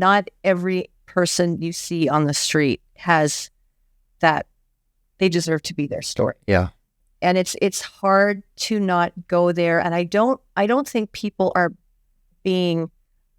not every person you see on the street has that. They deserve to be their story. Yeah. And it's hard to not go there. And I don't think people are being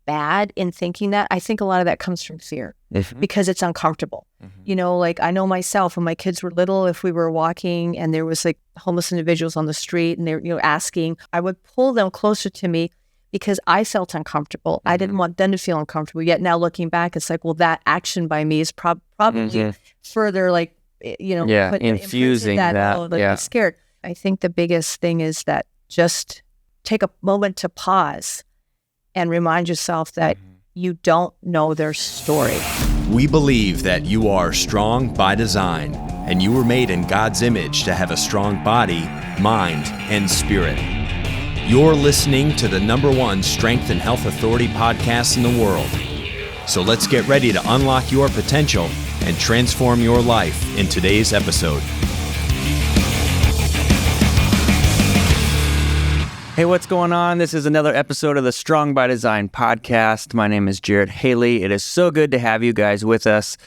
bad in thinking that. I think a lot of that comes from fear because it's uncomfortable. Like I know myself when my kids were little, if we were walking and there was like homeless individuals on the street and they're, asking, I would pull them closer to me because I felt uncomfortable. I didn't want them to feel uncomfortable. Yet now looking back, it's like, well, that action by me is probably further like, infusing that. I'm scared. I think the biggest thing is that just take a moment to pause and remind yourself that you don't know their story. We believe that you are strong by design, and you were made in God's image to have a strong body, mind, and spirit. You're listening to the #1 Strength and Health Authority podcast in the world. So let's get ready to unlock your potential and transform your life in today's episode. Hey, what's going on? This is another episode of the Strong by Design podcast. My name is Jared Haley. It is so good to have you guys with us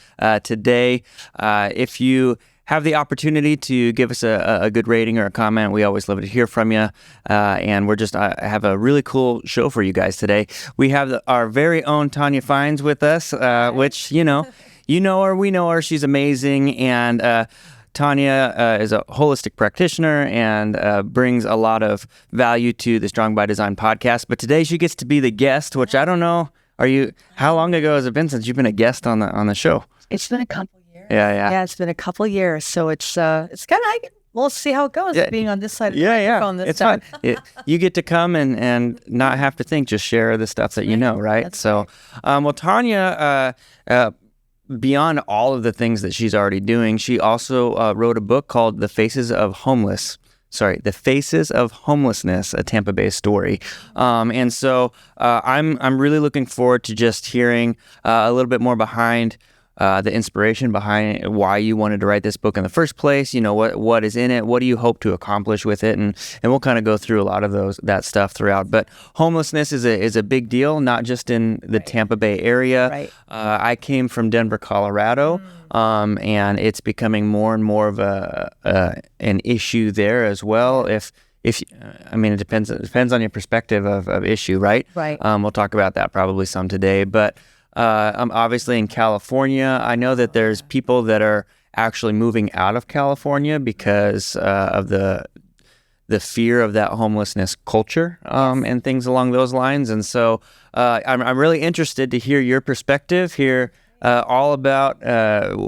today. If you have the opportunity to give us a good rating or a comment, we always love to hear from you. And we're just have a really cool show for you guys today. We have our very own Tonya Fines with us, which, you know her, we know her. She's amazing. And Tonya is a holistic practitioner and brings a lot of value to the Strong by Design podcast. But today she gets to be the guest, which I don't know. How long ago has it been since you've been a guest on the show? It's been a couple years. Yeah, it's been a couple years. So it's kind of, we'll see how it goes being on this side of the microphone this time. Fun. You get to come and not have to think, just share the stuff that you know, right? That's so, right. Well, Tonya, beyond all of the things that she's already doing, she also wrote a book called The Faces of Homelessness, a Tampa Bay Story. And so I'm really looking forward to just hearing a little bit more behind the inspiration behind why you wanted to write this book in the first place. What is in it? What do you hope to accomplish with it? And we'll kind of go through a lot of that stuff throughout. But homelessness is a big deal, not just in the Tampa Bay area. Right. I came from Denver, Colorado, and it's becoming more and more of an issue there as well. It depends on your perspective of issue, right? Right. We'll talk about that probably some today, but I'm obviously in California. I know that there's people that are actually moving out of California because of the fear of that homelessness culture and things along those lines. And so I'm really interested to hear your perspective, hear all about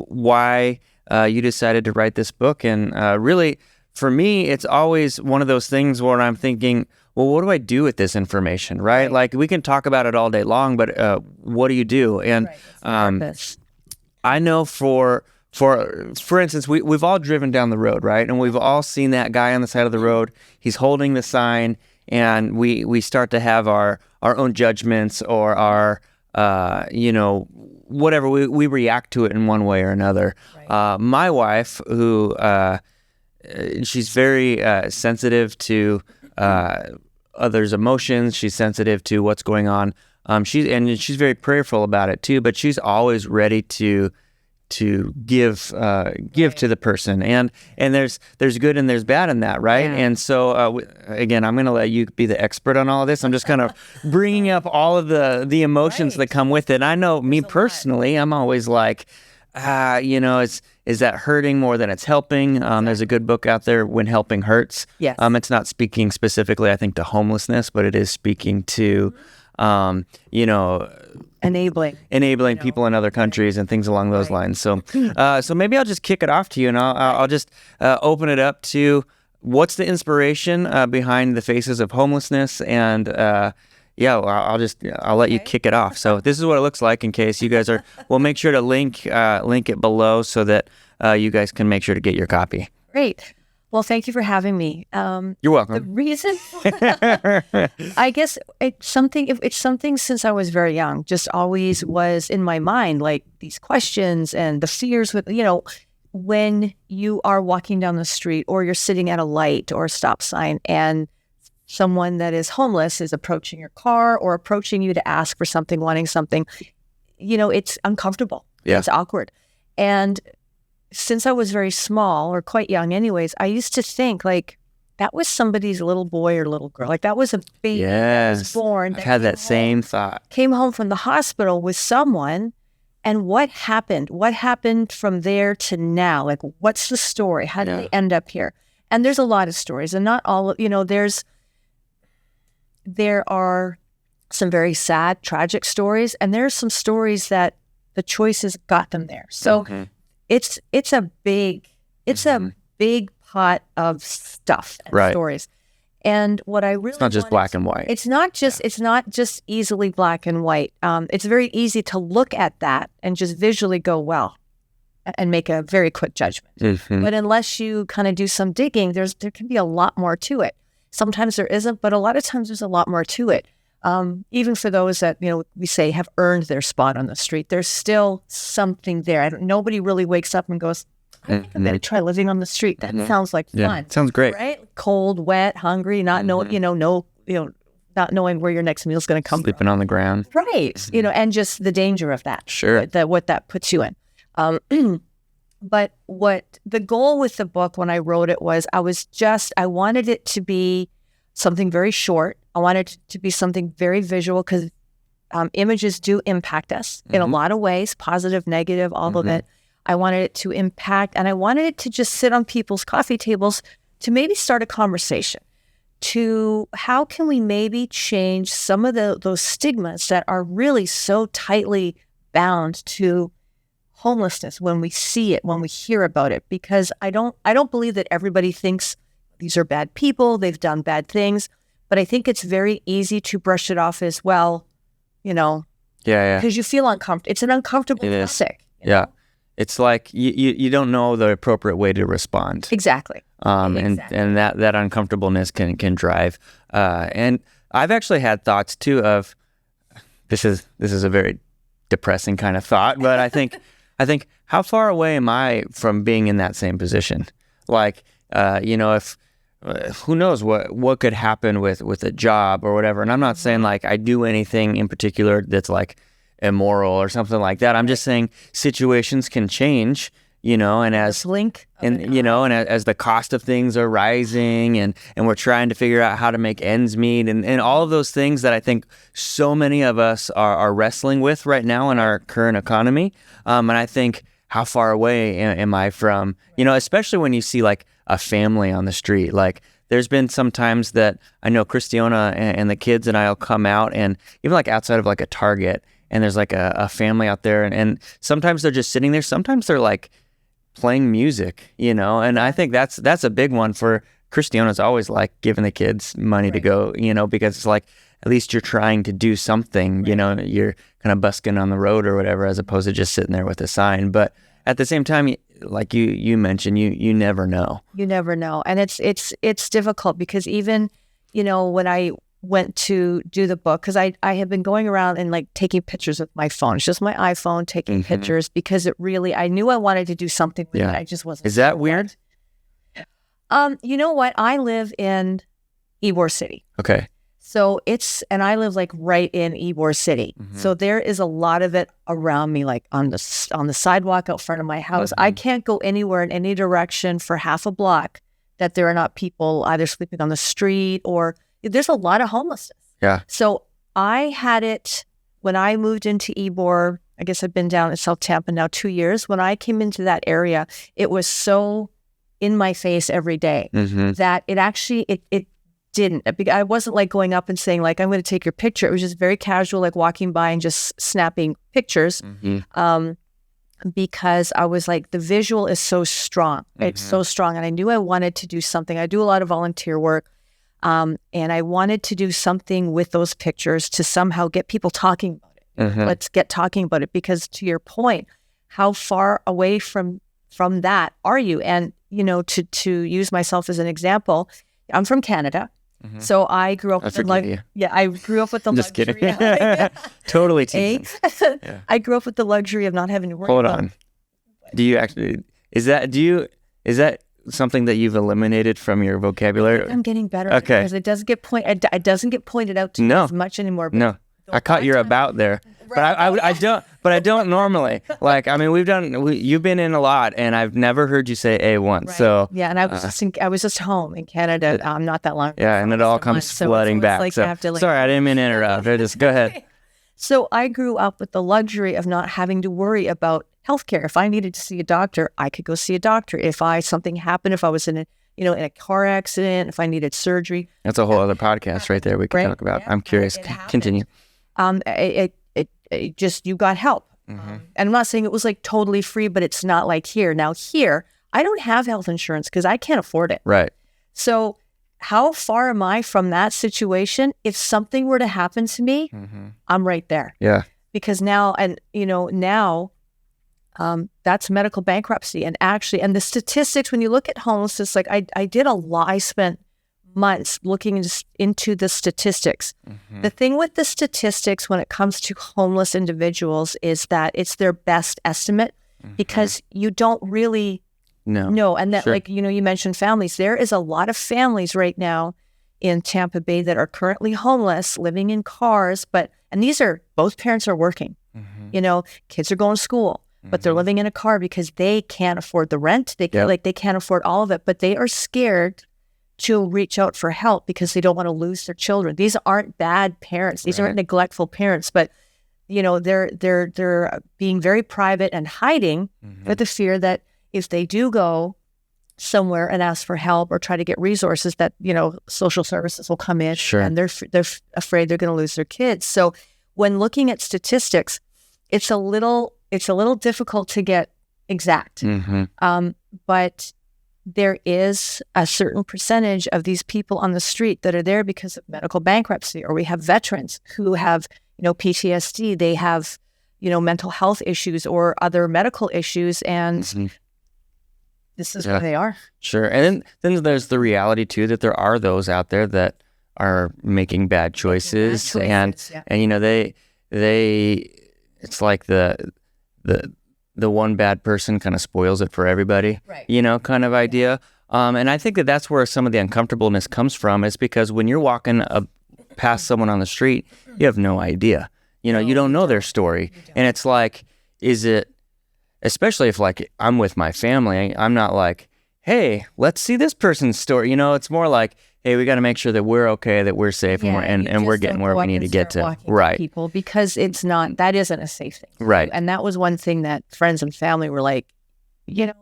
why you decided to write this book. And really, for me, it's always one of those things where I'm thinking, well, what do I do with this information, right? Like, we can talk about it all day long, but what do you do? And I know for instance, we've all driven down the road, right? And we've all seen that guy on the side of the road. He's holding the sign, and we start to have our own judgments or our, whatever. We react to it in one way or another. Right. My wife, who she's very sensitive to others' emotions. She's sensitive to what's going on. She's very prayerful about it too. But she's always ready to give to the person. And there's good and there's bad in that, right? Yeah. And so again, I'm going to let you be the expert on all of this. I'm just kind of bringing up all of the emotions that come with it. I know me personally, I'm always like, is that hurting more than it's helping? There's a good book out there, When Helping Hurts. Yes. It's not speaking specifically, I think, to homelessness, but it is speaking to, enabling people in other countries and things along those lines. So maybe I'll just kick it off to you, and I'll just open it up to what's the inspiration behind the Faces of Homelessness, and I'll let you kick it off. So this is what it looks like in case you guys are. We'll make sure to link it below so that you guys can make sure to get your copy. Great. Well, thank you for having me. You're welcome. The reason, I guess it's something since I was very young, just always was in my mind, like these questions and the fears with, when you are walking down the street or you're sitting at a light or a stop sign and someone that is homeless is approaching your car or approaching you to ask for something, wanting something. it's uncomfortable. Yeah. It's awkward. And since I was very small, or quite young anyways, I used to think like that was somebody's little boy or little girl. Like that was a baby that was born. I've had that same thought. Came home from the hospital with someone. And what happened? What happened from there to now? Like, what's the story? How did they end up here? And there's a lot of stories, and not all, there are some very sad, tragic stories, and there are some stories that the choices got them there. So it's a big pot of stuff and stories. And what I really it's not just black and white. It's not just easily black and white. It's very easy to look at that and just visually go, well, and make a very quick judgment. But unless you kind of do some digging, there can be a lot more to it. Sometimes there isn't, but a lot of times there's a lot more to it. Even for those that, we say have earned their spot on the street, there's still something there. Nobody really wakes up and goes, I think I'm going to try living on the street. That sounds like fun. Sounds great. Right? Cold, wet, hungry, not not knowing where your next meal is going to come from. Sleeping on the ground. Right. And just the danger of that. Sure. What that puts you in. But what the goal with the book when I wrote it was I wanted it to be something very short. I wanted it to be something very visual because images do impact us in a lot of ways, positive, negative, all of it. I wanted it to impact, and I wanted it to just sit on people's coffee tables to maybe start a conversation to how can we maybe change some of those stigmas that are really so tightly bound to homelessness when we see it, when we hear about it, because I don't believe that everybody thinks these are bad people, they've done bad things, but I think it's very easy to brush it off as well, because you feel uncomfortable. It's an uncomfortable topic. Yeah. It's like you don't know the appropriate way to respond. Exactly. And that uncomfortableness can drive. And I've actually had thoughts too of this is a very depressing kind of thought, but I think how far away am I from being in that same position? Like if who knows what could happen with a job or whatever. And I'm not saying like I do anything in particular that's like immoral or something like that. I'm just saying situations can change, and as as the cost of things are rising and we're trying to figure out how to make ends meet and all of those things that I think so many of us are wrestling with right now in our current economy. And I think how far away am I from, especially when you see like a family on the street. Like there's been some times that I know Christiana and the kids and I'll come out, and even like outside of like a Target, and there's like a family out there, and sometimes they're just sitting there. Sometimes they're like playing music, and I think that's a big one for Christiana's always like giving the kids money to go, because it's like, at least you're trying to do something, you're kind of busking on the road or whatever, as opposed to just sitting there with a sign. But at the same time, like you mentioned, you never know. You never know. And it's difficult because even, when I went to do the book, because I had been going around and like taking pictures with my phone. It's just my iPhone taking pictures because I knew I wanted to do something with it. I just wasn't. Is that weird? You know what? I live in Ybor City. Okay. So and I live like right in Ybor City. So there is a lot of it around me, like on the sidewalk out front of my house. I can't go anywhere in any direction for half a block that there are not people either sleeping on the street or there's a lot of homelessness. Yeah. So I had it when I moved into Ybor. I guess I've been down in South Tampa now 2 years. When I came into that area, it was so in my face every day that it actually, it didn't. I wasn't like going up and saying like, I'm going to take your picture. It was just very casual, like walking by and just snapping pictures because I was like, the visual is so strong. It's so strong. And I knew I wanted to do something. I do a lot of volunteer work. And I wanted to do something with those pictures to somehow get people talking about it. Let's get talking about it, because to your point, how far away from that are you? And, to use myself as an example, I'm from Canada. So I grew up with the Just luxury. Kidding. Totally teasing. I grew up with the luxury of not having to worry Hold about on. Do you actually, is that something that you've eliminated from your vocabulary? I'm getting better. Okay. Because it doesn't get pointed out to me as much anymore. No. I caught your about there. I don't normally. Like, I mean, you've been in a lot, and I've never heard you say A once. Right. So yeah, and I was just home in Canada not that long ago. Yeah, and it all comes flooding back. Like so sorry, I didn't mean to interrupt. Just go ahead. So I grew up with the luxury of not having to worry about healthcare. If I needed to see a doctor, I could go see a doctor. If something happened, if I was in a car accident, if I needed surgery. That's a whole other podcast right there we could talk about. Yeah, I'm curious. Continue. It just, you got help. Mm-hmm. And I'm not saying it was like totally free, but it's not like here. Now here, I don't have health insurance because I can't afford it. Right. So how far am I from that situation? If something were to happen to me, I'm right there. Yeah. Because now, that's medical bankruptcy. And the statistics, when you look at homelessness, like I did a lot. I spent months looking into the statistics. The thing with the statistics when it comes to homeless individuals is that it's their best estimate because you don't really know. And that, like, you mentioned families. There is a lot of families right now in Tampa Bay that are currently homeless, living in cars, and both parents are working. Kids are going to school, but they're living in a car because they can't afford the rent. They can't afford all of it, but they are scared to reach out for help because they don't want to lose their children. These aren't bad parents. These aren't neglectful parents, but they're being very private and hiding with the fear that if they do go somewhere and ask for help or try to get resources, that social services will come in, and they're afraid they're going to lose their kids. So when looking at statistics, it's a little difficult to get exact, but there is a certain percentage of these people on the street that are there because of medical bankruptcy, or we have veterans who have, PTSD, they have, mental health issues or other medical issues, and this is where they are. Sure. And then there's the reality too, that there are those out there that are making bad choices, and they it's like the one bad person kind of spoils it for everybody, right. Kind of idea. And I think that's where some of the uncomfortableness comes from, is because when you're walking past someone on the street, you have no idea. You don't know their story. And it's like, especially if like I'm with my family, I'm not like, hey, let's see this person's story. It's more like, hey, we got to make sure that we're okay, that we're safe, and we're getting where we need to get to. Right. People, because that isn't a safe thing. Right. And that was one thing that friends and family were like, yeah.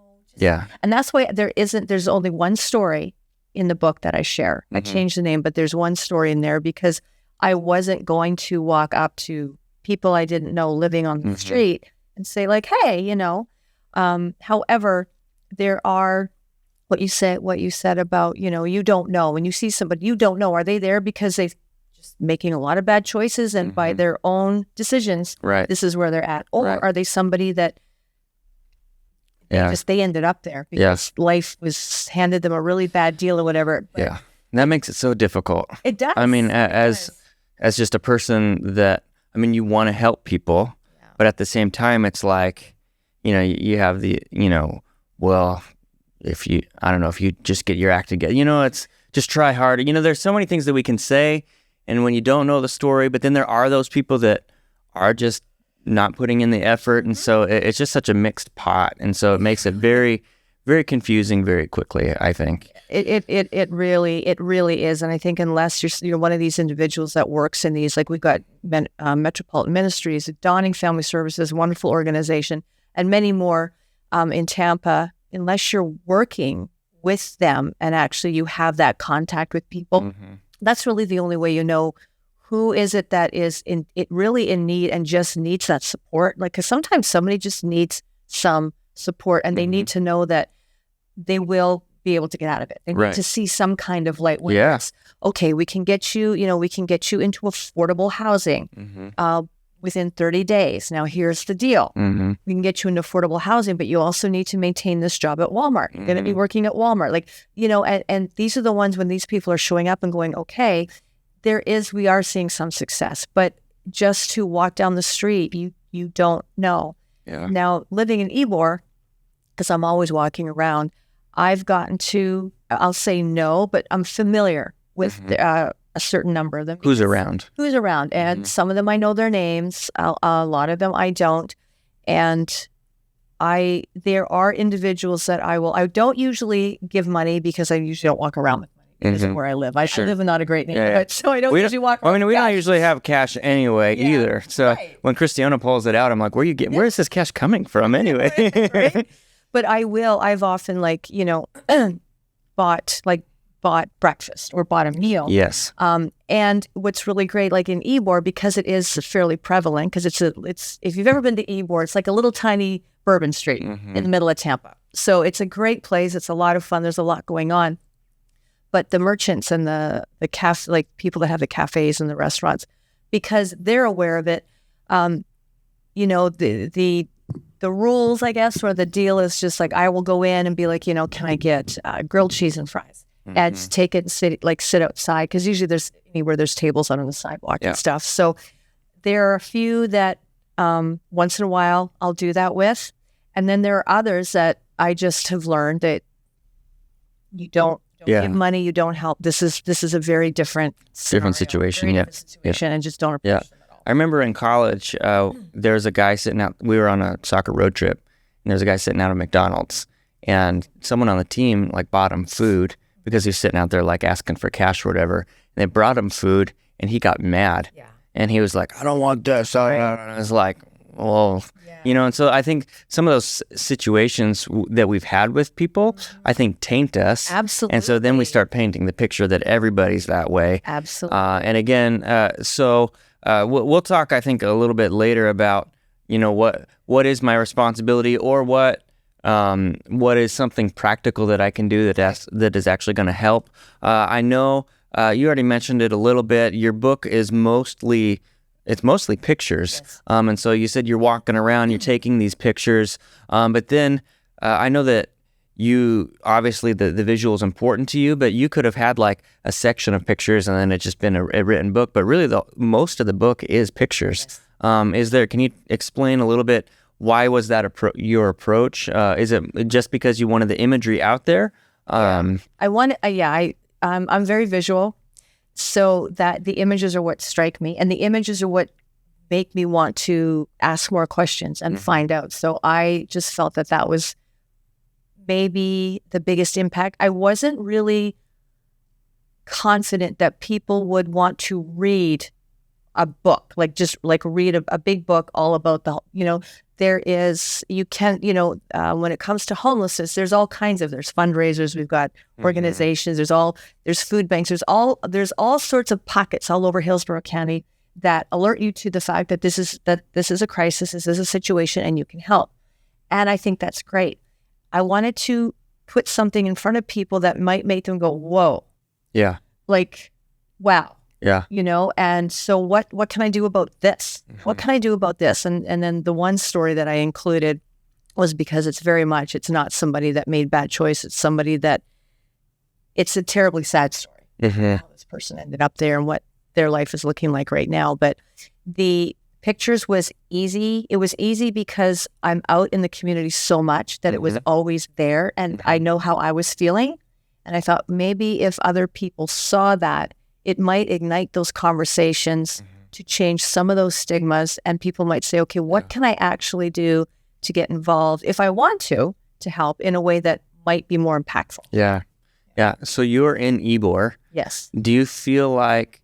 And that's why there's only one story in the book that I share. I changed the name, but there's one story in there because I wasn't going to walk up to people I didn't know living on the street and say like, hey, however, there are what you said about, you don't know. When you see somebody, you don't know, are they there because they've just making a lot of bad choices and by their own decisions, this is where they're at? Or are they somebody that they ended up there because life was handed them a really bad deal or whatever? But and that makes it so difficult. It does. I mean, as just a person that, you want to help people, but at the same time, it's like, you have the, well, if you just get your act together, it's just try harder. There's so many things that we can say, and when you don't know the story, but then there are those people that are just not putting in the effort, and so it's just such a mixed pot, and so it makes it very, very confusing very quickly, I think. It really is, and I think unless you're one of these individuals that works in these, like we've got Metropolitan Ministries, Dawning Family Services, wonderful organization, and many more in Tampa. Unless you're working with them and actually you have that contact with people, that's really the only way who is it that is really in need and just needs that support. Like, because sometimes somebody just needs some support, and they need to know that they will be able to get out of it. They need to see some kind of light. Okay, we can get you, into affordable housing. Within 30 days. Now, here's the deal. We can get you into affordable housing, but you also need to maintain this job at Walmart. You're going to be working at Walmart. Like, and these are the ones when these people are showing up and going, okay, we are seeing some success, but just to walk down the street, you don't know. Yeah. Now, living in Ybor, because I'm always walking around, I've gotten to, I'll say no, but I'm familiar with a certain number of them. Who's around? And some of them I know their names. A lot of them I don't. And there are individuals that I don't usually give money because I usually don't walk around with money because of where I live. I live in not a great neighborhood, so I don't usually walk around. I mean, we don't usually have cash anyway either. So when Christiana pulls it out, I'm like, where is this cash coming from anyway? Right? But I've often bought breakfast or bought a meal. Yes. And what's really great, like in Ybor, because it is fairly prevalent, because it's if you've ever been to Ybor, it's like a little tiny Bourbon Street in the middle of Tampa. So it's a great place. It's a lot of fun. There's a lot going on. But the merchants and the cafe, like people that have the cafes and the restaurants, because they're aware of it, the rules, I guess, or the deal is just like, I will go in and be like, can I get grilled cheese and fries? And just take it and sit outside, because usually there's tables out on the sidewalk and stuff. So there are a few that once in a while I'll do that with, and then there are others that I just have learned that you don't give money, you don't help. This is a very different situation. And just don't approach them at all. I remember in college, there was a guy sitting out. We were on a soccer road trip, and there's a guy sitting out at McDonald's, and someone on the team bought him food, because he was sitting out there asking for cash or whatever. And they brought him food, and he got mad. Yeah. And he was like, I don't want this. I was like, well, and so I think some of those situations that we've had with people, I think taint us. Absolutely. And so then we start painting the picture that everybody's that way. Absolutely. And again, we'll talk, I think, a little bit later about, what is my responsibility, or what is something practical that I can do that is actually going to help. I know you already mentioned it a little bit. Your book is mostly pictures. Yes. And so you said you're walking around, you're taking these pictures. But then I know that you, obviously the visual is important to you, but you could have had a section of pictures and then it's just been a written book. But really most of the book is pictures. Yes. Can you explain a little bit, why was that your approach? Is it just because you wanted the imagery out there? I'm very visual, so that the images are what strike me, and the images are what make me want to ask more questions and find out. So I just felt that was maybe the biggest impact. I wasn't really confident that people would want to read a book, read a big book all about when it comes to homelessness, there's all kinds of, there's fundraisers, we've got organizations, there's food banks, there's all sorts of pockets all over Hillsborough County that alert you to the fact that this is a crisis, this is a situation, and you can help. And I think that's great. I wanted to put something in front of people that might make them go, whoa. Yeah. Wow. Yeah. And so what can I do about this? What can I do about this? And then the one story that I included was because it's not somebody that made bad choice. It's somebody that, it's a terribly sad story. How this person ended up there and what their life is looking like right now. But the pictures was easy. It was easy because I'm out in the community so much that it was always there, and I know how I was feeling. And I thought maybe if other people saw that, it might ignite those conversations to change some of those stigmas, and people might say, okay, what can I actually do to get involved if I want to help in a way that might be more impactful? Yeah. Yeah. So you're in Ybor. Yes. Do you feel like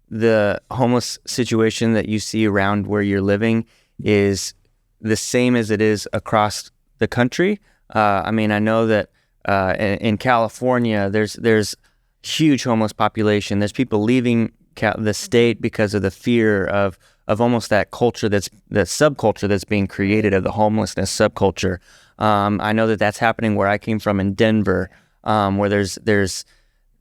the homeless situation that you see around where you're living is the same as it is across the country? I know that in California, there's huge homeless population. There's people leaving the state because of the fear of almost that culture, that subculture that's being created of the homelessness subculture. I know that that's happening where I came from in Denver, where there's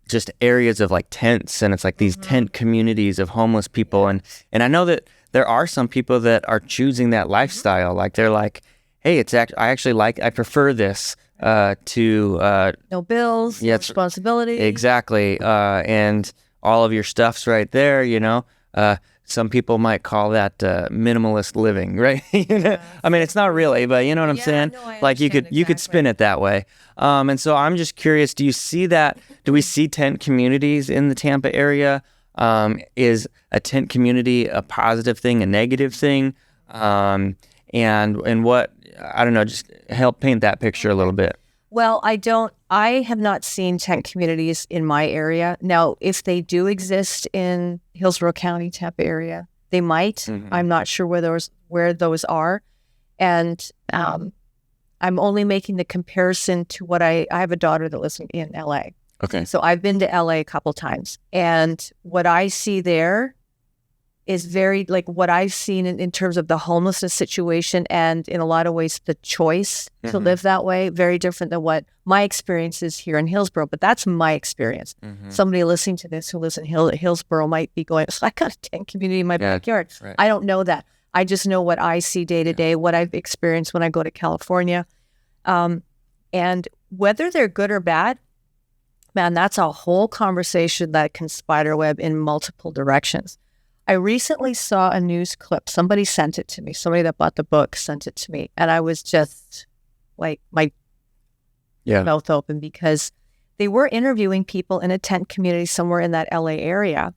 just areas of tents, and it's these tent communities of homeless people. And I know that there are some people that are choosing that lifestyle. They're hey, I prefer this. No bills, no responsibility. Exactly. And all of your stuff's right there, some people might call that minimalist living, right? It's not really, but you know what I'm saying? No, you could spin it that way. And so I'm just curious, do you see that? Do we see tent communities in the Tampa area? Is a tent community a positive thing, a negative thing? And what, I don't know, just help paint that picture a little bit. Well, I have not seen tent communities in my area. Now, if they do exist in Hillsborough County, Tampa area, they might. Mm-hmm. I'm not sure where those are. And I'm only making the comparison to what I have a daughter that lives in LA. Okay. So I've been to LA a couple times. And what I see there is very like what I've seen in terms of the homelessness situation, and in a lot of ways the choice to live that way, very different than what my experience is here in Hillsborough. But that's my experience. Somebody listening to this who lives in Hillsborough might be going, so I got a tent community in my backyard. Right. I don't know that. I just know what I see day to day, what I've experienced when I go to California. And whether they're good or bad, man, that's a whole conversation that can spiderweb in multiple directions. I recently saw a news clip. Somebody sent it to me. Somebody that bought the book sent it to me. And I was just like, my mouth open, because they were interviewing people in a tent community somewhere in that LA area.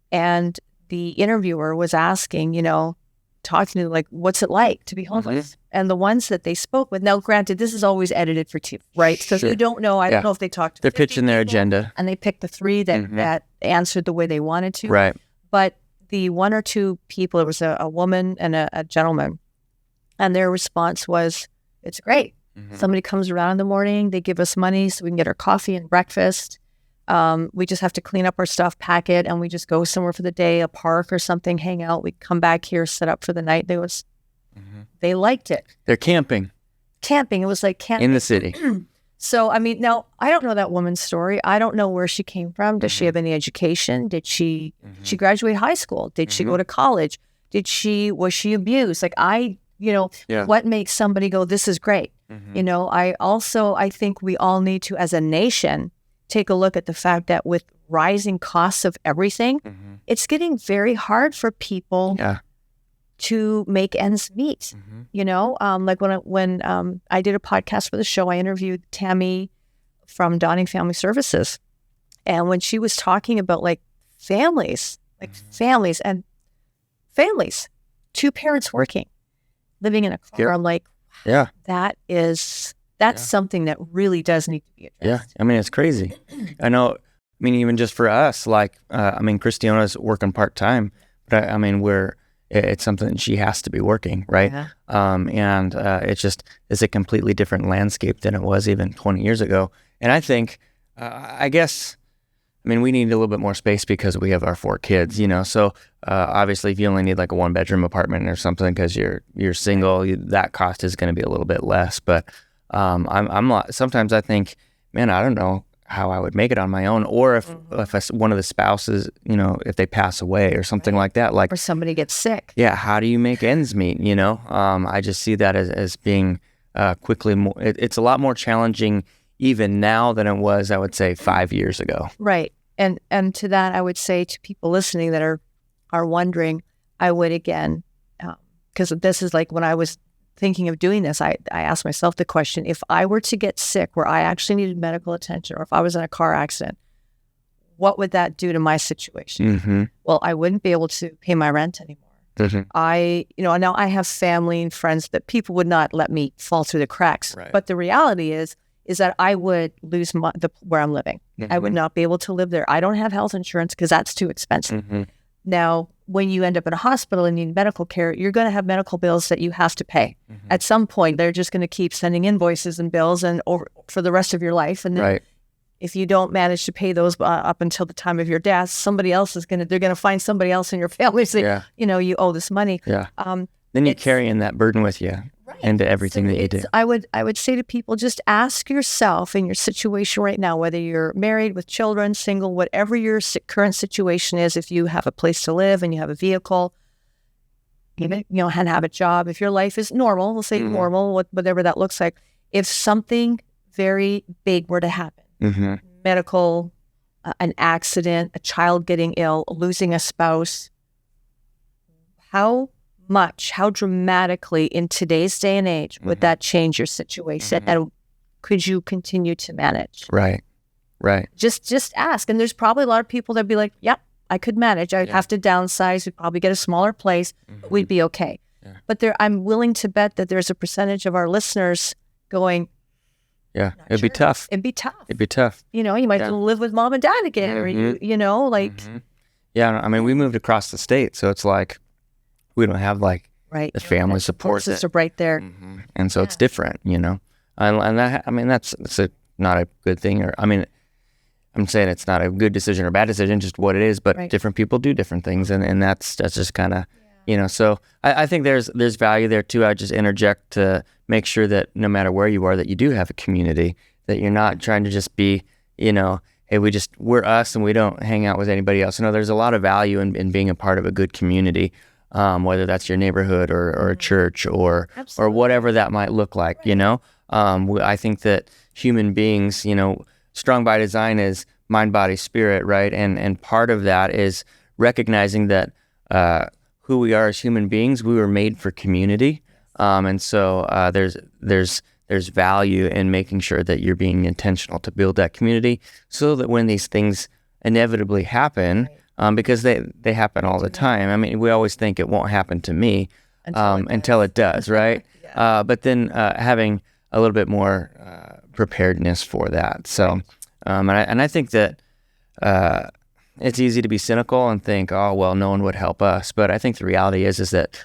And the interviewer was asking, talking to like, what's it like to be homeless? And the ones that they spoke with, now granted, this is always edited for two, right? So you don't know, I don't know if they talked to they're pitching their agenda. And they picked the three that answered the way they wanted to. Right. But the one or two people, it was a woman and a gentleman, and their response was, it's great. Somebody comes around in the morning, they give us money so we can get our coffee and breakfast. We just have to clean up our stuff, pack it, and we just go somewhere for the day, a park or something, hang out. We come back here, set up for the night. They liked it. They're camping. It was like camping. In the city. So, I mean, now, I don't know that woman's story. I don't know where she came from. Does she have any education? Did she graduate high school? Did she go to college? Was she abused? Like, what makes somebody go, this is great? I think we all need to, as a nation, take a look at the fact that with rising costs of everything, it's getting very hard for people to make ends meet. Like when I did a podcast for the show, I interviewed Tammy from Dawning Family Services, and when she was talking about like families, two parents working, living in a car, I'm like, wow, that's something that really does need to be addressed. Yeah, I mean, it's crazy. I know. I mean, even just for us, like, Christiana's working part-time, but it's something that she has to be working, right? And it's a completely different landscape than it was even 20 years ago. And I think, we need a little bit more space because we have our 4 kids, so obviously if you only need like a 1-bedroom apartment or something because you're single, that cost is going to be a little bit less. But sometimes I think, man, I don't know how I would make it on my own, or if one of the spouses, if they pass away or something like that, like, or somebody gets sick. Yeah, how do you make ends meet? I just see that as being quickly more. It's a lot more challenging even now than it was, I would say, 5 years ago. Right, and to that, I would say to people listening that are wondering, I would again, because this is like when I was thinking of doing this, I asked myself the question, if I were to get sick where I actually needed medical attention, or if I was in a car accident, what would that do to my situation? Well, I wouldn't be able to pay my rent anymore. Now I have family and friends that people would not let me fall through the cracks. Right. But the reality is that I would lose where I'm living. I would not be able to live there. I don't have health insurance because that's too expensive. Now, when you end up in a hospital and need medical care, you're going to have medical bills that you have to pay. At some point, they're just going to keep sending invoices and bills for the rest of your life. And then if you don't manage to pay those up until the time of your death, somebody else they're going to find somebody else in your family say, you owe this money. Then you're carrying that burden with you into everything that you do. I would say to people, just ask yourself in your situation right now, whether you're married with children, single, whatever your current situation is, if you have a place to live and you have a vehicle, and have a job, if your life is normal, we'll say normal, whatever that looks like, if something very big were to happen, medical, an accident, a child getting ill, losing a spouse, how dramatically in today's day and age would that change your situation? And could you continue to manage? Right. Just ask. And there's probably a lot of people that'd be like, yep, I could manage. I'd have to downsize. We'd probably get a smaller place. But we'd be okay. Yeah. But I'm willing to bet that there's a percentage of our listeners going, yeah, it'd be tough. It'd be tough. It'd be tough. You know, you might have to live with mom and dad again, or you know, like. Yeah, I mean, we moved across the state, so it's like we don't have like the family support system right there, and so it's different, you know. And that, I mean, that's not a good thing, or I mean, I'm saying it's not a good decision or bad decision, just what it is. But different people do different things, and that's just kind of, you know. So I think there's value there too. I just interject to make sure that no matter where you are, that you do have a community, that you're not trying to just be, you know, hey, we're us and we don't hang out with anybody else. No, there's a lot of value in being a part of a good community, whether that's your neighborhood or a church or whatever that might look like, you know. I think that human beings, you know, strong by design is mind, body, spirit, right? And part of that is recognizing that who we are as human beings, we were made for community. And so there's value in making sure that you're being intentional to build that community so that when these things inevitably happen, because they happen all the time. I mean, we always think it won't happen to me until it does, right? But then having a little bit more preparedness for that. So, and I think that it's easy to be cynical and think, oh, well, no one would help us. But I think the reality is that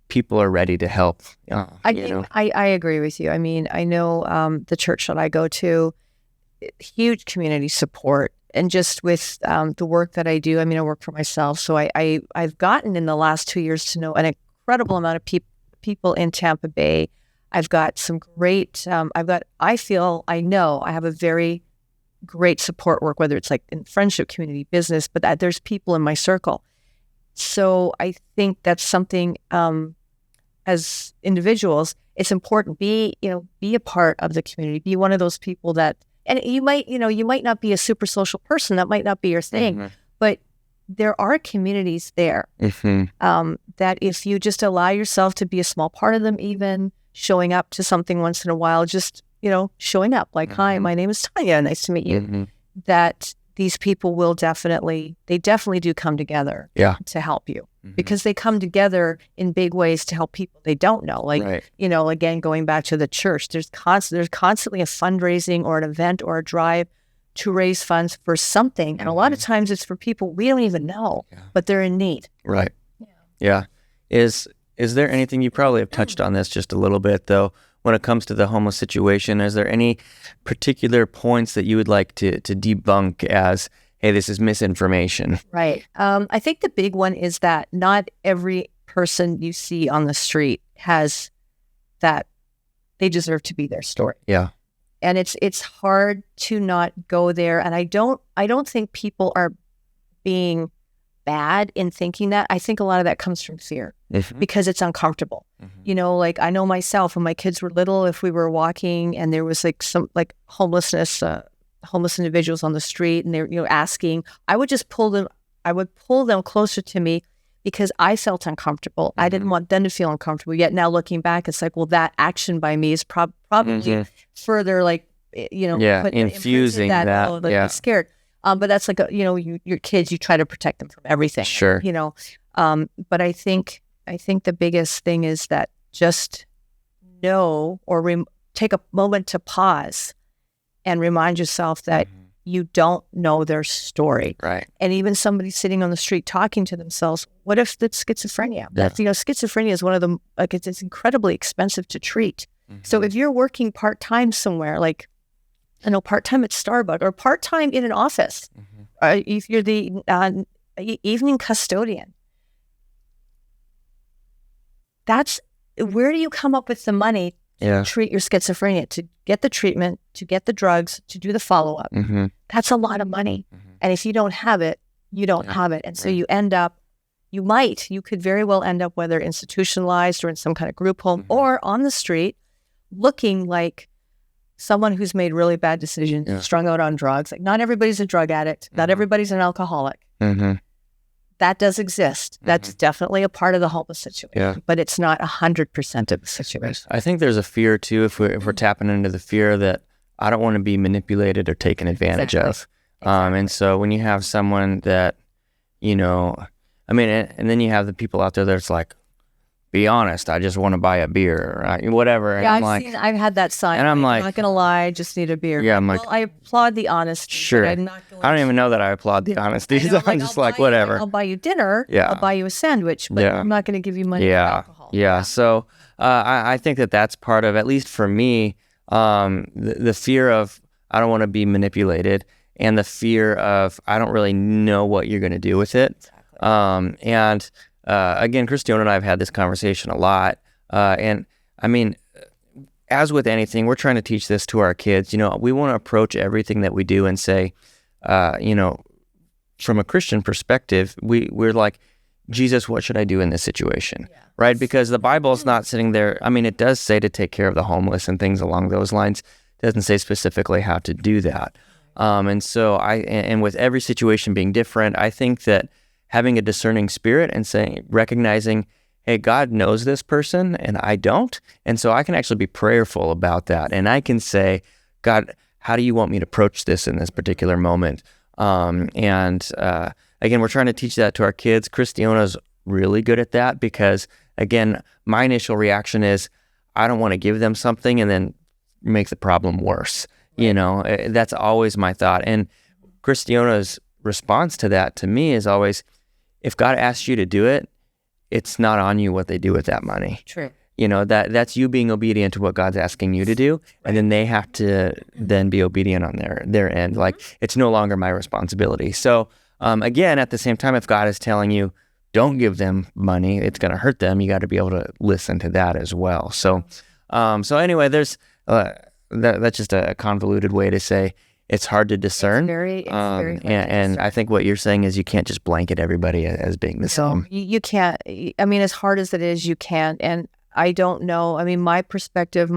people are ready to help. I agree with you. I mean, I know the church that I go to, huge community support. And just with the work that I do, I mean, I work for myself. So I've gotten in the last 2 years to know an incredible amount of people in Tampa Bay. I've got some great, I know I have a very great support work, whether it's like in friendship, community, business, but there's people in my circle. So I think that's something, as individuals, it's important. Be a part of the community. Be one of those people that, and you might not be a super social person. That might not be your thing, but there are communities there that if you just allow yourself to be a small part of them, even showing up to something once in a while, just, showing up like, hi, my name is Tonya. Nice to meet you. That these people will definitely do come together to help you because they come together in big ways to help people they don't know. Like, again, going back to the church, there's constantly a fundraising or an event or a drive to raise funds for something. And a lot of times it's for people we don't even know, but they're in need. Right. Yeah. Is there anything, you probably have touched on this just a little bit though, when it comes to the homeless situation, is there any particular points that you would like to debunk as, hey, this is misinformation? Right. I think the big one is that not every person you see on the street has that they deserve to be their story. Yeah. And it's hard to not go there. And I don't think people are being bad in thinking that. I think a lot of that comes from fear because it's uncomfortable. Like I know myself when my kids were little, if we were walking and there was like some like homeless individuals on the street and they're asking, I would pull them closer to me because I felt uncomfortable. I didn't want them to feel uncomfortable. Yet now looking back, it's like, well, that action by me is probably further infusing that. I'm scared. But that's like your kids, you try to protect them from everything. Sure. But I think the biggest thing is that just know or take a moment to pause and remind yourself that you don't know their story. Right. And even somebody sitting on the street talking to themselves, what if that's schizophrenia? That's, schizophrenia is one of them, like it's incredibly expensive to treat. So if you're working part-time somewhere, like, part-time at Starbucks or part-time in an office, if you're the evening custodian, that's where do you come up with the money to treat your schizophrenia, to get the treatment, to get the drugs, to do the follow-up? That's a lot of money. And if you don't have it, you don't have it. And so you end up, you could very well end up whether institutionalized or in some kind of group home or on the street looking like someone who's made really bad decisions, strung out on drugs. Like not everybody's a drug addict. Not everybody's an alcoholic. That does exist. That's definitely a part of the homeless situation, but it's not 100% of the situation. I think there's a fear too, if we're tapping into the fear that I don't want to be manipulated or taken advantage of. And so when you have someone that you know, I mean, and then you have the people out there that's like, be honest, I just want to buy a beer, or whatever. Yeah, And I've had that sign. And I'm like, like, I'm not gonna lie, I just need a beer. yeah, I'm like, well, I applaud the honesty. sure. I'm not going I don't even know that I applaud the honesty. So I'm just like, whatever. I'll buy you dinner. Yeah. I'll buy you a sandwich, but I'm not going to give you money for alcohol. Yeah. So I think that that's part of, at least for me, the fear of I don't want to be manipulated, and the fear of I don't really know what you're going to do with it. Exactly. Again, Christiana and I have had this conversation a lot. And I mean, as with anything, we're trying to teach this to our kids. You know, we want to approach everything that we do and say, you know, from a Christian perspective, we're like, Jesus, what should I do in this situation? Yeah. Right? Because the Bible's not sitting there. I mean, it does say to take care of the homeless and things along those lines. It doesn't say specifically how to do that. And so and with every situation being different, I think that having a discerning spirit and recognizing, hey, God knows this person and I don't. And so I can actually be prayerful about that. And I can say, God, how do you want me to approach this in this particular moment? Again, we're trying to teach that to our kids. Christiana's really good at that because, again, my initial reaction is I don't want to give them something and then make the problem worse. Right. You know, that's always my thought. And Christiana's response to that to me is always, if God asks you to do it, it's not on you what they do with that money. True. You know, that's you being obedient to what God's asking you to do. Right. And then they have to then be obedient on their end. Mm-hmm. Like, it's no longer my responsibility. So, again, at the same time, if God is telling you, don't give them money, it's going to hurt them, you got to be able to listen to that as well. So, anyway, there's, that's just a convoluted way to say it's hard to discern. It's very hard and I think what you're saying is you can't just blanket everybody as being the same. You can't. I mean, as hard as it is, you can't. And I don't know. I mean, my perspective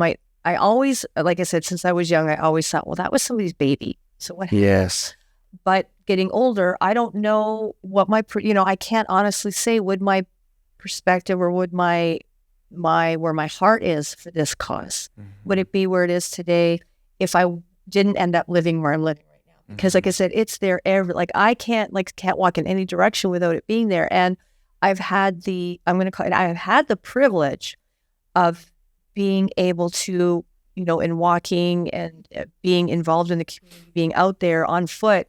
I always, like I said, since I was young, I always thought, well, that was somebody's baby. So what happened? Yes. But getting older, I don't know what I can't honestly say would my perspective or would my where my heart is for this cause. Mm-hmm. Would it be where it is today if I didn't end up living where I'm living right now? Because like I said, it's there I can't walk in any direction without it being there. And I've had I've had the privilege of being able to, in walking and being involved in the community, being out there on foot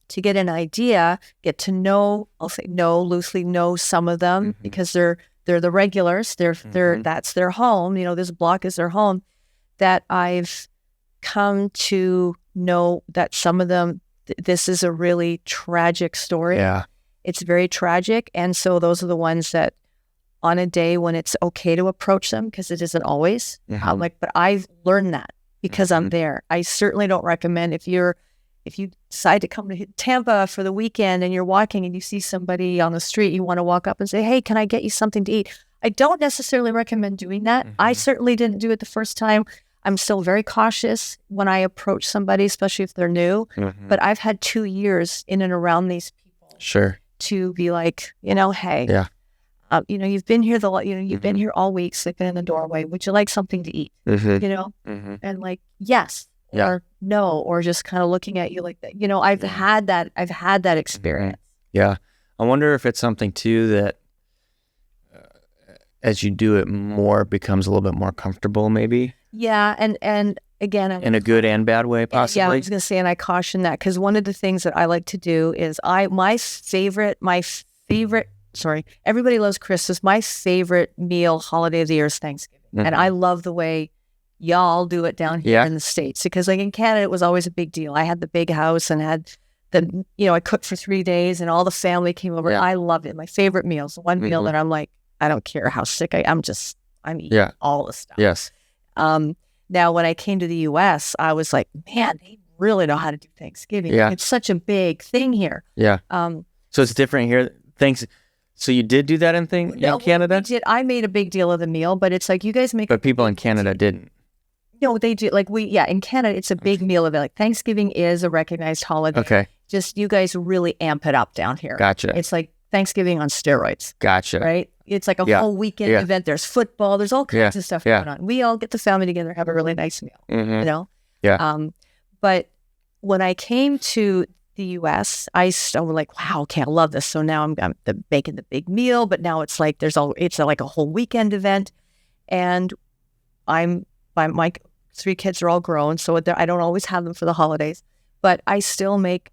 to get an idea, get to know, loosely know some of them, mm-hmm. because they're the regulars. That's their home. This block is their home. That I've come to know that some of them, this is a really tragic story. Yeah. It's very tragic. And so those are the ones that on a day when it's okay to approach them, because it isn't always, mm-hmm. But I've learned that because mm-hmm. I'm there. I certainly don't recommend if you decide to come to Tampa for the weekend and you're walking and you see somebody on the street, you want to walk up and say, hey, can I get you something to eat? I don't necessarily recommend doing that. Mm-hmm. I certainly didn't do it the first time. I'm still very cautious when I approach somebody, especially if they're new. Mm-hmm. But I've had 2 years in and around these people. Sure. To be like, hey, yeah. You've been here you've mm-hmm. been here all week, sleeping in the doorway. Would you like something to eat? Mm-hmm. Mm-hmm. And yes, yeah. or no, or just kind of looking at you like that. I've had that experience. Yeah. I wonder if it's something too that as you do it more becomes a little bit more comfortable maybe. Yeah. And again, in a good and bad way, possibly. Yeah, I was going to say, and I caution that because one of the things that I like to do is my favorite, everybody loves Christmas. My favorite holiday of the year is Thanksgiving. Mm-hmm. And I love the way y'all do it down here in the States, because in Canada, it was always a big deal. I had the big house and had I cooked for 3 days and all the family came over. Yeah. I love it. My favorite meals, one mm-hmm. meal that I'm like, I don't care how sick I'm eating all the stuff. Yes. Now, when I came to the U.S., I was like, man, they really know how to do Thanksgiving. Yeah. It's such a big thing here. Yeah. So it's different here. So you did do that in Canada? We did. I made a big deal of the meal, but it's like you guys make. But people in Canada didn't. No, they do. In Canada, it's a big meal of it. Like Thanksgiving is a recognized holiday. Okay. Just you guys really amp it up down here. Gotcha. It's like Thanksgiving on steroids. Gotcha. Right? It's like a whole weekend event. There's football. There's all kinds of stuff going on. We all get the family together, have a really nice meal. Mm-hmm. Yeah. But when I came to the U.S., I was like, wow, okay, I love this. So now I'm making the big meal, but now it's like it's like a whole weekend event, and my 3 kids are all grown, so I don't always have them for the holidays, but I still make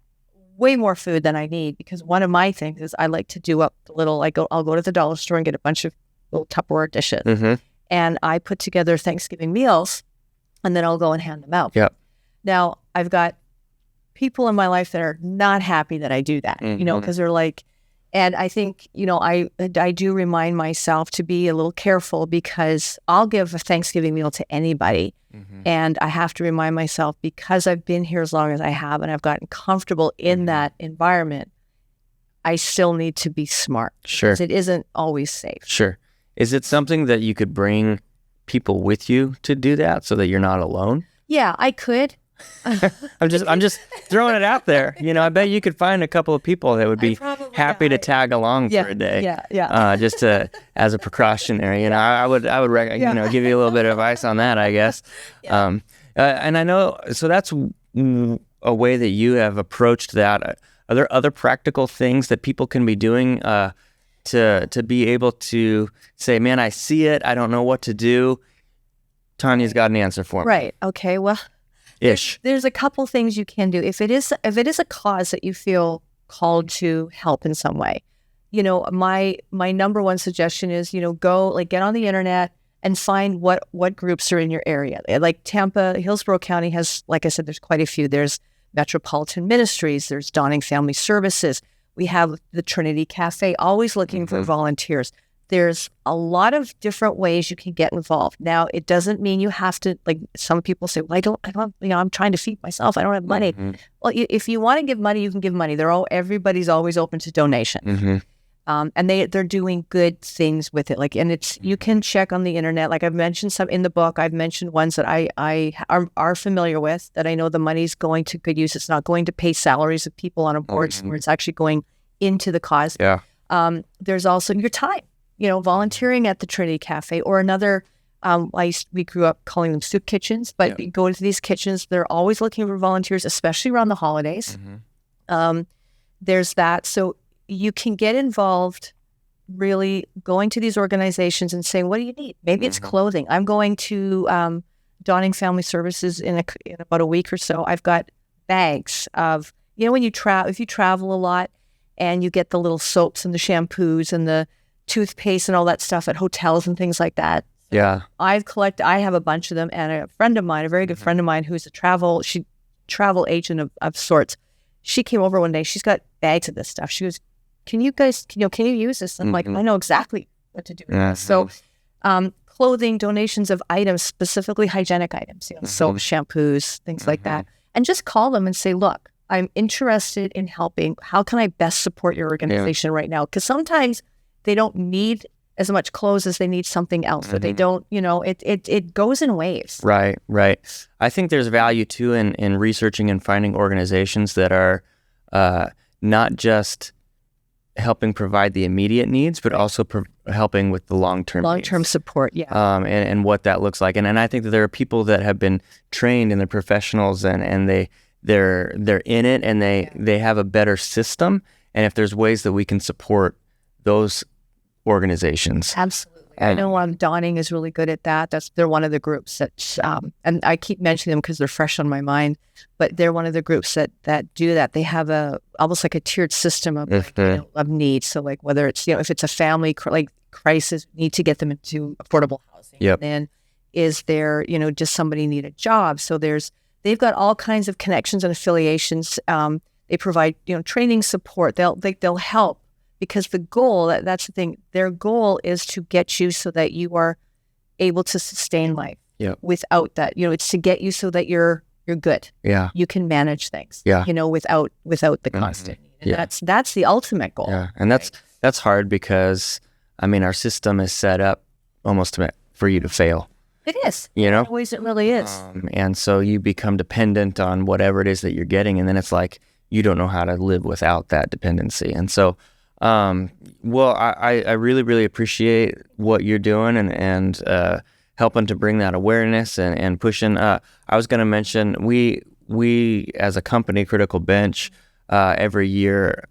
way more food than I need, because one of my things is I like to do up the little. I'll go to the dollar store and get a bunch of little Tupperware dishes, and I put together Thanksgiving meals, and then I'll go and hand them out. Yep. Now I've got people in my life that are not happy that I do that, because they're like, and I think, I do remind myself to be a little careful, because I'll give a Thanksgiving meal to anybody. And I have to remind myself, because I've been here as long as I have and I've gotten comfortable in that environment, I still need to be smart. Sure. Because it isn't always safe. Sure. Is it something that you could bring people with you to do that so that you're not alone? Yeah, I could. I'm just throwing it out there. I bet you could find a couple of people that would be happy to tag along for a day. Yeah. Just as a precautionary. I would give you a little bit of advice on that, I guess. Yeah. And I know, so that's a way that you have approached that. Are there other practical things that people can be doing to be able to say, man, I see it, I don't know what to do? Tonya's got an answer for me. Right. Okay. Well, there's a couple things you can do. If it is a cause that you feel called to help in some way, my number one suggestion is, go get on the internet and find what groups are in your area. Like Hillsborough County has, like I said, there's quite a few. There's Metropolitan Ministries, there's Dawning Family Services. We have the Trinity Cafe, always looking for volunteers. There's a lot of different ways you can get involved. Now, it doesn't mean you have to, like some people say, well, I don't, I'm trying to feed myself, I don't have money. Well, if you want to give money, you can give money. Everybody's always open to donation. And they're doing good things with it. And you can check on the internet. Like I've mentioned some in the book, I've mentioned ones that I are familiar with, that I know the money's going to good use. It's not going to pay salaries of people on a board, where it's actually going into the cause. Yeah. There's also your time. Volunteering at the Trinity Cafe, or another, we grew up calling them soup kitchens, but you go into these kitchens, they're always looking for volunteers, especially around the holidays. There's that. So you can get involved, really going to these organizations and saying, what do you need? Maybe it's clothing. I'm going to Dawning Family Services in about a week or so. I've got bags of, when if you travel a lot and you get the little soaps and the shampoos and the toothpaste and all that stuff at hotels and things like that. Yeah. I have a bunch of them, and a friend of mine, a very good friend of mine, who's a travel agent of sorts. She came over one day, she's got bags of this stuff. She goes, can you use this? I'm like, I know exactly what to do with this. So, clothing, donations of items, specifically hygienic items, soap, shampoos, things like that. And just call them and say, look, I'm interested in helping. How can I best support your organization right now? Because sometimes they don't need as much clothes as they need something else, or they don't, it goes in waves. Right. I think there's value too in researching and finding organizations that are not just helping provide the immediate needs, but also helping with the long-term needs. Support. Yeah. And what that looks like. And I think that there are people that have been trained and they're professionals and they're in it, and they have a better system. And if there's ways that we can support those organizations. Absolutely. I know Dawning is really good at that. They're one of the groups that, and I keep mentioning them because they're fresh on my mind, but they're one of the groups that do that. They have almost like a tiered system of of needs. So like whether it's, if it's a family crisis, need to get them into affordable housing. Yep. And then is there, does somebody need a job? So they've got all kinds of connections and affiliations. They provide, training support. They'll help. Because the goal, that's the thing, their goal is to get you so that you are able to sustain life without that. It's to get you so that you're good. Yeah. You can manage things. Yeah. Without the constant need. And that's the ultimate goal. Yeah. And that's hard because, our system is set up almost for you to fail. It is. In ways it really is. And so you become dependent on whatever it is that you're getting, and then it's like you don't know how to live without that dependency. And so I really, really appreciate what you're doing and helping to bring that awareness and pushing. I was going to mention we as a company, Critical Bench, every year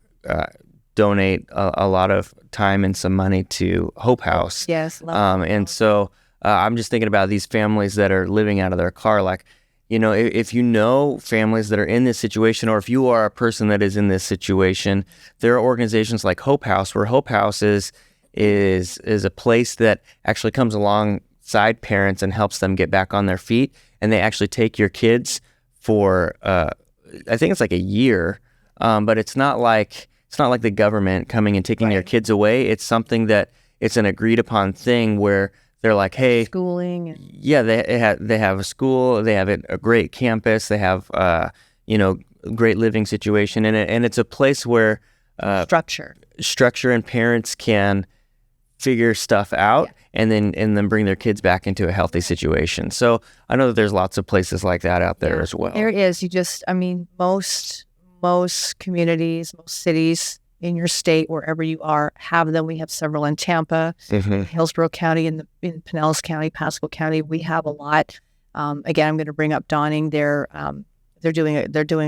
donate a lot of time and some money to Hope House. Yes. And so I'm just thinking about these families that are living out of their car. Like, you know, if you know families that are in this situation, or if you are a person that is in this situation, there are organizations like Hope House, where Hope House is a place that actually comes alongside parents and helps them get back on their feet. And they actually take your kids for, I think it's like a year, but it's not like the government coming and taking your kids away. It's something that it's an agreed upon thing where they're like, hey, schooling. Yeah, they have a school, they have a great campus, they have great living situation in it, and it's a place where structure and parents can figure stuff out and then bring their kids back into a healthy situation. So I know that there's lots of places like that out there as well. There is. Most communities, most cities in your state, wherever you are, have them. We have several in Tampa, Hillsborough County, in Pinellas County, Pasco County. We have a lot. Again, I'm going to bring up Donning. They're doing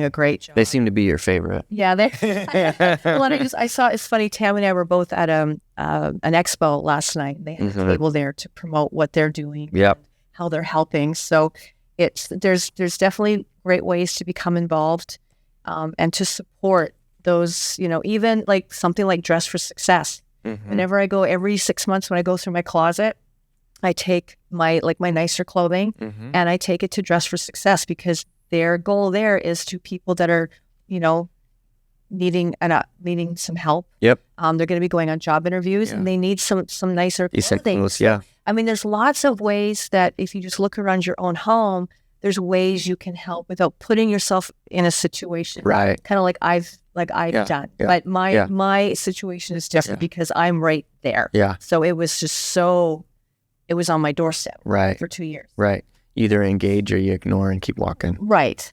a great job. They seem to be your favorite. Yeah, I saw. It's funny. Tam and I were both at an expo last night. They had a table there to promote what they're doing. Yep. And how they're helping. So there's definitely great ways to become involved, and to support those, even like something like Dress for Success. Whenever I go, every 6 months when I go through my closet, I take my nicer clothing and I take it to Dress for Success, because their goal there is to people that are, needing some help. Yep. They're going to be going on job interviews and they need some nicer clothing. Clothes, yeah. There's lots of ways that if you just look around your own home, there's ways you can help without putting yourself in a situation. Right. Kind of like I've done. Yeah. But my situation is different because I'm right there. Yeah. So it was just it was on my doorstep for 2 years. Right. You either engage or you ignore and keep walking. Right.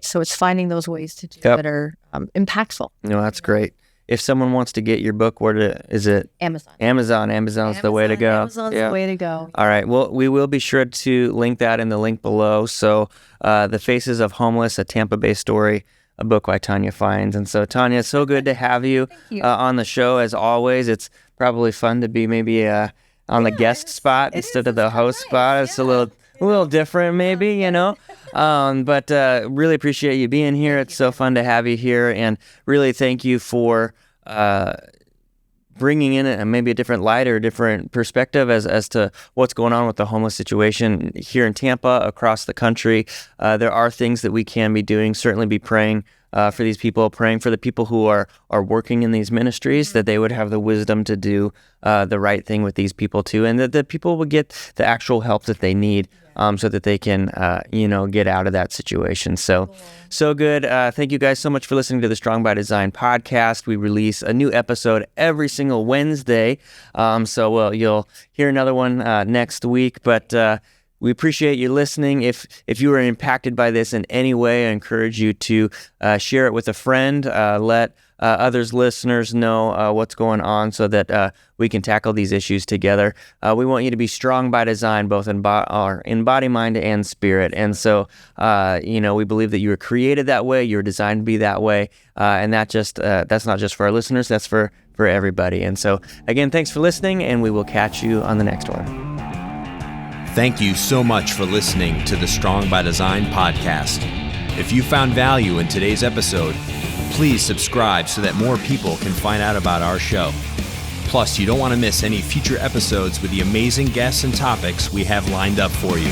So it's finding those ways to do that are impactful. No, that's great. If someone wants to get your book, is it? Amazon. Amazon's the way to go. Amazon's the way to go. All right. Well, we will be sure to link that in the link below. So The Faces of Homeless, a Tampa Bay Story, a book by Tonya Fines. And so, Tonya, it's so good to have you, on the show, as always. It's probably fun to be maybe on the guest spot instead of the host spot. It's a little different maybe, but really appreciate you being here. It's so fun to have you here, and really thank you for bringing in maybe a different light or a different perspective as to what's going on with the homeless situation here in Tampa, across the country. There are things that we can be doing, certainly be praying for these people, praying for the people who are working in these ministries, that they would have the wisdom to do the right thing with these people too, and that the people would get the actual help that they need, so that they can, get out of that situation. So good. Thank you guys so much for listening to the Strong by Design podcast. We release a new episode every single Wednesday. So you'll hear another one next week, but we appreciate you listening. If you were impacted by this in any way, I encourage you to share it with a friend. Let others listeners know what's going on, so that we can tackle these issues together. We want you to be strong by design, both in body, mind, and spirit. And so, we believe that you were created that way. You were designed to be that way. And that's not just for our listeners. That's for everybody. And so, again, thanks for listening, and we will catch you on the next one. Thank you so much for listening to the Strong by Design podcast. If you found value in today's episode, please subscribe so that more people can find out about our show. Plus, you don't want to miss any future episodes with the amazing guests and topics we have lined up for you.